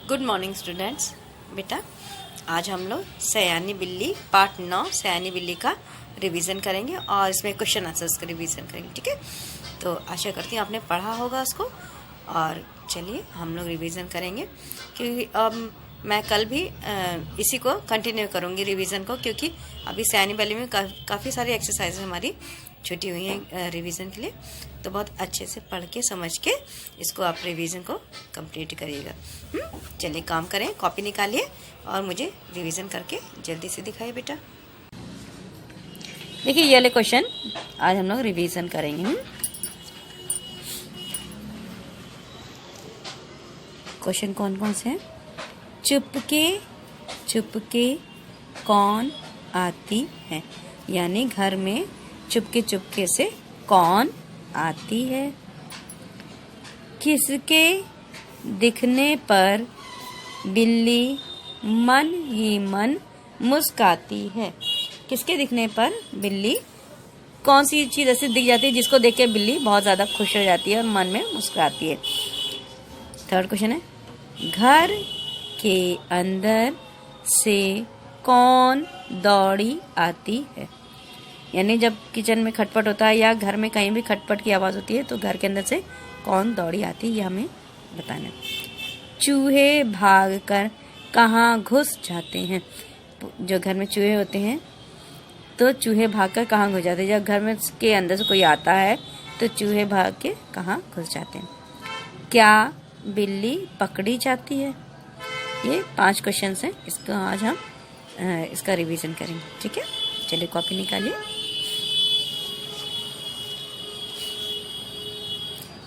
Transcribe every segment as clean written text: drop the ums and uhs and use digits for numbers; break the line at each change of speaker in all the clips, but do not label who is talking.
Good morning students. बेटा आज हम लोग सयानी बिल्ली पार्ट 9 सयानी बिल्ली का रिवीजन करेंगे और इसमें क्वेश्चन आंसर्स का रिवीजन करेंगे। ठीक है, तो आशा करती हूँ आपने पढ़ा होगा उसको। और चलिए हम लोग रिवीजन करेंगे क्योंकि अब मैं कल भी इसी को कंटिन्यू करूँगी रिवीजन को, क्योंकि अभी सयानी बिल्ली में काफ़ी सारी एक्सरसाइज हमारी छुट्टी हुई हैं रिवीजन के लिए। तो बहुत अच्छे से पढ़ के समझ के इसको आप रिवीजन को कंप्लीट करिएगा। चलिए काम करें, कॉपी निकालिए और मुझे रिवीजन करके जल्दी से दिखाइए बेटा। देखिए ये वाले क्वेश्चन आज हम लोग रिवीजन करेंगे। क्वेश्चन कौन कौन से हैं? चुपके चुपके कौन आती है, यानी घर में चुपके चुपके से कौन आती है। किसके दिखने पर बिल्ली मन ही मन मुस्काती है। किसके दिखने पर बिल्ली कौन सी चीज़ ऐसी दिख जाती है जिसको देख के बिल्ली बहुत ज़्यादा खुश हो जाती है और मन में मुस्कुराती है। थर्ड क्वेश्चन है, घर के अंदर से कौन दौड़ी आती है, यानी जब किचन में खटपट होता है या घर में कहीं भी खटपट की आवाज़ होती है तो घर के अंदर से कौन दौड़ी आती है, ये हमें बताना। चूहे भागकर कहाँ घुस जाते हैं। जो घर में चूहे होते हैं तो चूहे भागकर कहाँ घुस जाते हैं। जब घर में के अंदर से कोई आता है तो चूहे भाग के कहाँ घुस जाते हैं। क्या बिल्ली पकड़ी जाती है। ये 5 क्वेश्चन हैं, इसको आज हम इसका रिवीजन करेंगे। ठीक है, चलिए कॉपी निकालिए।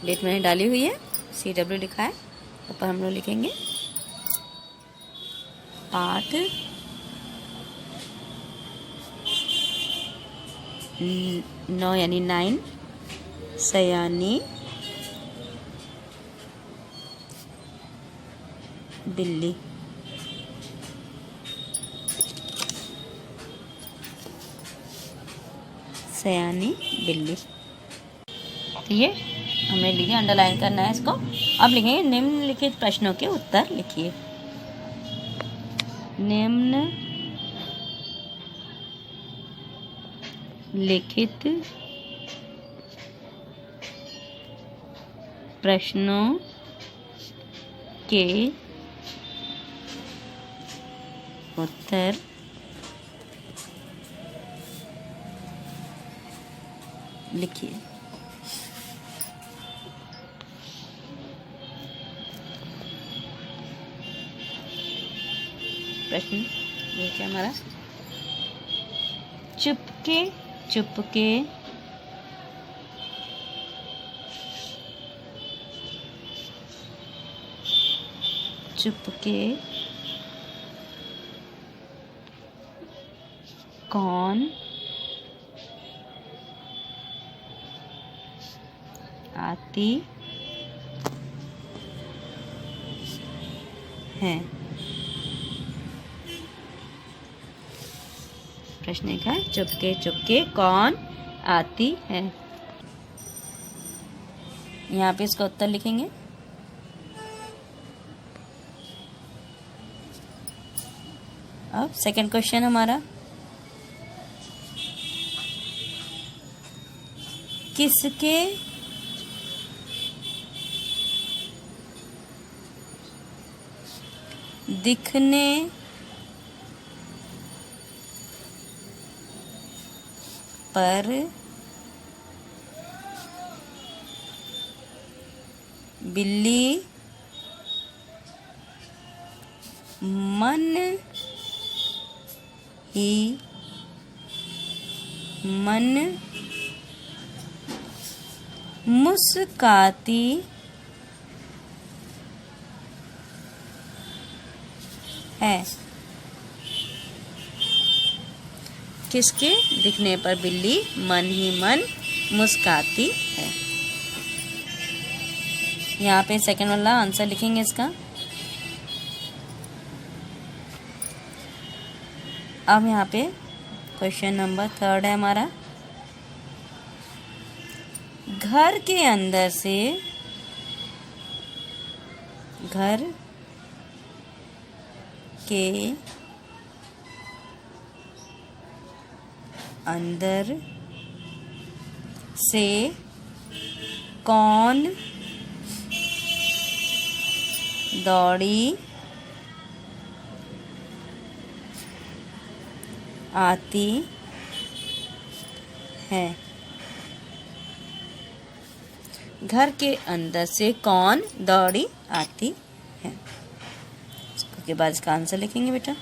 डेट मैंने डाली हुई है, CW लिखा है, ऊपर हम लोग लिखेंगे पार्ट 9 यानी 9 सयानी बिल्ली। सयानी बिल्ली, तो ये हमें लिखे, अंडरलाइन करना है इसको। अब लिखेंगे निम्नलिखित प्रश्नों के उत्तर लिखिए। निम्न लिखित प्रश्नों के उत्तर लिखिए। प्रश्न देखिए हमारा, चुपके चुपके चुपके कौन आती है। प्रश्न का चुपके चुपके कौन आती है, यहाँ पे इसका उत्तर लिखेंगे। अब सेकंड क्वेश्चन हमारा, किसके दिखने पर बिल्ली मन ही मन मुस्काती है। किसके दिखने पर बिल्ली मन ही मन मुस्काती है। यहाँ पे सेकंड वाला आंसर लिखेंगे इसका। अब यहाँ पे क्वेश्चन नंबर 3 है हमारा, घर के अंदर से घर के अंदर से कौन दौड़ी आती है। घर के अंदर से कौन दौड़ी आती है। उसके बाद इसका आंसर लिखेंगे बेटा।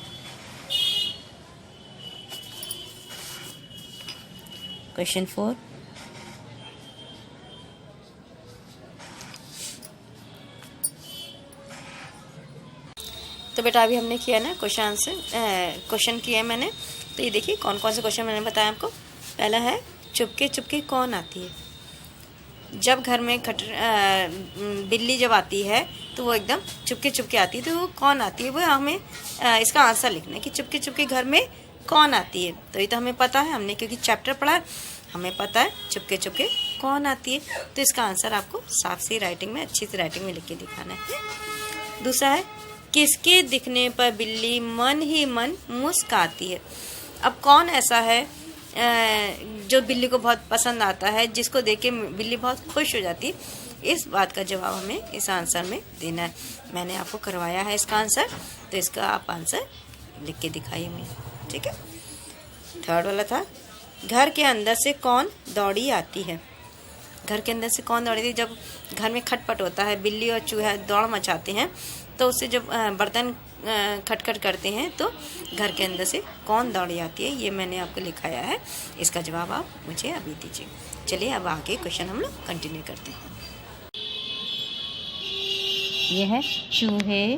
क्वेश्चन 4। तो बेटा अभी हमने किया ना क्वेश्चन किया मैंने। तो ये देखिए कौन कौन से क्वेश्चन मैंने बताया आपको। पहला है चुपके चुपके कौन आती है। जब घर में बिल्ली जब आती है तो वो एकदम चुपके चुपके आती है, तो वो कौन आती है, वो हमें इसका आंसर लिखना है कि चुपके चुपके घर में कौन आती है। तो ये तो हमें पता है, हमने क्योंकि चैप्टर पढ़ा है, हमें पता है चुपके चुपके कौन आती है। तो इसका आंसर आपको साफ सी राइटिंग में, अच्छी सी राइटिंग में लिख के दिखाना है। दूसरा है किसके दिखने पर बिल्ली मन ही मन मुस्कुराती है। अब कौन ऐसा है जो बिल्ली को बहुत पसंद आता है, जिसको देख के बिल्ली बहुत खुश हो जाती है। इस बात का जवाब हमें इस आंसर में देना है। मैंने आपको करवाया है इसका आंसर, तो इसका आप आंसर लिख के दिखाइए मुझे, ठीक है। थर्ड वाला था घर के अंदर से कौन दौड़ी आती है। घर के अंदर से कौन दौड़ी आती है। जब घर में खटपट होता है, बिल्ली और चूहा दौड़ मचाते हैं, तो उससे जब बर्तन खटखट करते हैं तो घर के अंदर से कौन दौड़ी आती है। ये मैंने आपको लिखाया है, इसका जवाब आप मुझे अभी दीजिए। चलिए अब आगे क्वेश्चन हम लोग कंटिन्यू करते हैं। यह है चूहे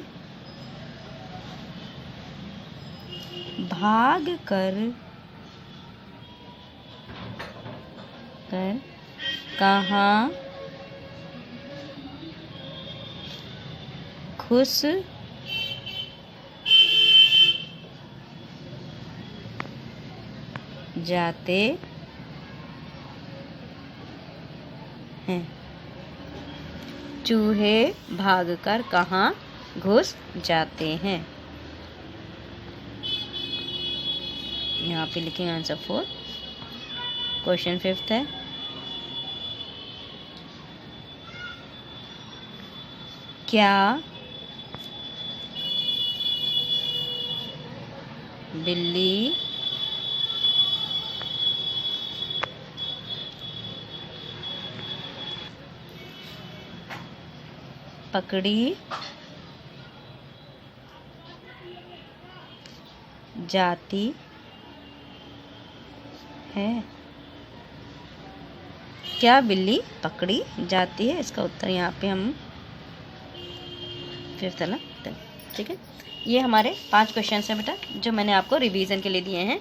भाग कर कहाँ खुश जाते हैं। चूहे भागकर कहाँ घुस जाते हैं। यहाँ पे लिखेंगे आंसर 4। क्वेश्चन 5 है क्या बिल्ली पकड़ी जाती है। क्या बिल्ली पकड़ी जाती है, इसका उत्तर यहाँ पे हम 5th है ना, ठीक है। ये हमारे 5 क्वेश्चन हैं बेटा, जो मैंने आपको रिवीजन के लिए दिए हैं।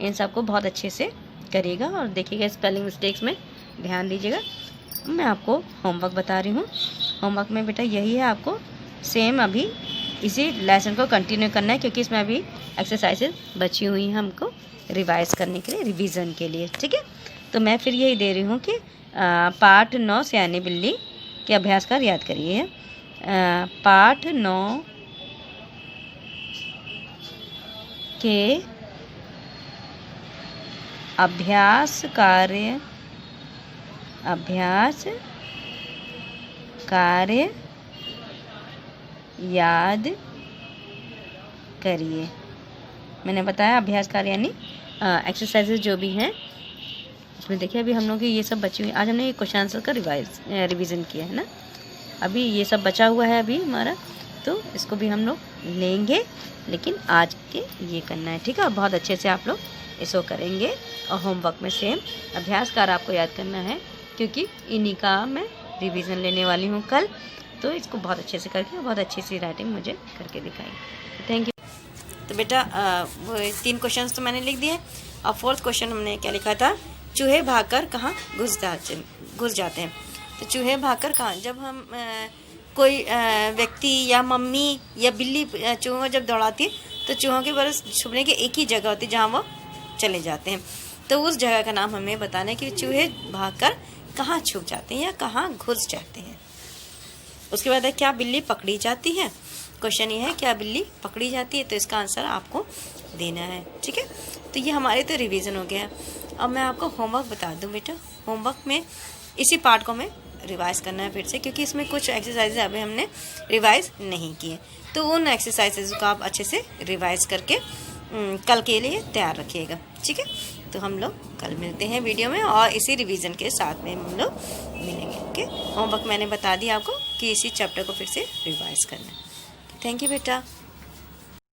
इन सबको बहुत अच्छे से करिएगा और देखिएगा, स्पेलिंग मिस्टेक्स में ध्यान दीजिएगा। मैं आपको होमवर्क बता रही हूँ। होमवर्क में बेटा यही है, आपको सेम अभी इसी लेसन को कंटिन्यू करना है, क्योंकि इसमें अभी एक्सरसाइजेज बची हुई हैं हमको रिवाइज करने के लिए, रिवीजन के लिए, ठीक है। तो मैं फिर यही दे रही हूँ कि पाठ 9 सियानी बिल्ली के अभ्यास कर याद करिए। पाठ 9 के अभ्यास कार्य याद करिए। मैंने बताया अभ्यास कार्य यानी एक्सरसाइजेज जो भी हैं उसमें देखिए अभी हम लोग की ये सब बची हुई। आज हमने ये क्वेश्चन आंसर का रिवीजन किया है ना, अभी ये सब बचा हुआ है अभी हमारा, तो इसको भी हम लोग लेंगे, लेकिन आज के ये करना है, ठीक है। बहुत अच्छे से आप लोग इसको करेंगे और होमवर्क में सेम अभ्यास कार्य आपको याद करना है, क्योंकि इन्हीं का मैं रिवीजन लेने वाली हूँ कल। तो इसको बहुत अच्छे से करके बहुत अच्छी सी राइटिंग मुझे करके दिखाएंगे। Thank you. तो बेटा वो 3 क्वेश्चंस तो मैंने लिख दिए और 4th क्वेश्चन हमने क्या लिखा था, चूहे भागकर कहाँ घुस जाते हैं। तो चूहे भागकर कहाँ, जब हम कोई व्यक्ति या मम्मी या बिल्ली चूहों जब दौड़ाती है तो चूहों के बरस छुपने की एक ही जगह होती है जहाँ वो चले जाते हैं। तो उस जगह का नाम हमें बताना है कि चूहे भागकर कहाँ छुप जाते हैं या कहाँ घुस जाते हैं। उसके बाद है क्या बिल्ली पकड़ी जाती है। क्वेश्चन ये है क्या बिल्ली पकड़ी जाती है, तो इसका आंसर आपको देना है। ठीक है, तो ये हमारे तो रिवीजन हो गया। अब मैं आपको होमवर्क बता दूं बेटा। होमवर्क में इसी पार्ट को हमें रिवाइज करना है फिर से, क्योंकि इसमें कुछ एक्सरसाइजेज अभी हमने रिवाइज नहीं किए। तो उन एक्सरसाइजेज को आप अच्छे से रिवाइज करके कल के लिए तैयार रखिएगा। ठीक है, तो हम लोग कल मिलते हैं वीडियो में और इसी रिवीजन के साथ में हम लोग मिलेंगे। ओके, होमवर्क मैंने बता दिया आपको कि इसी चैप्टर को फिर से रिवाइज करना है। थैंक यू बेटा।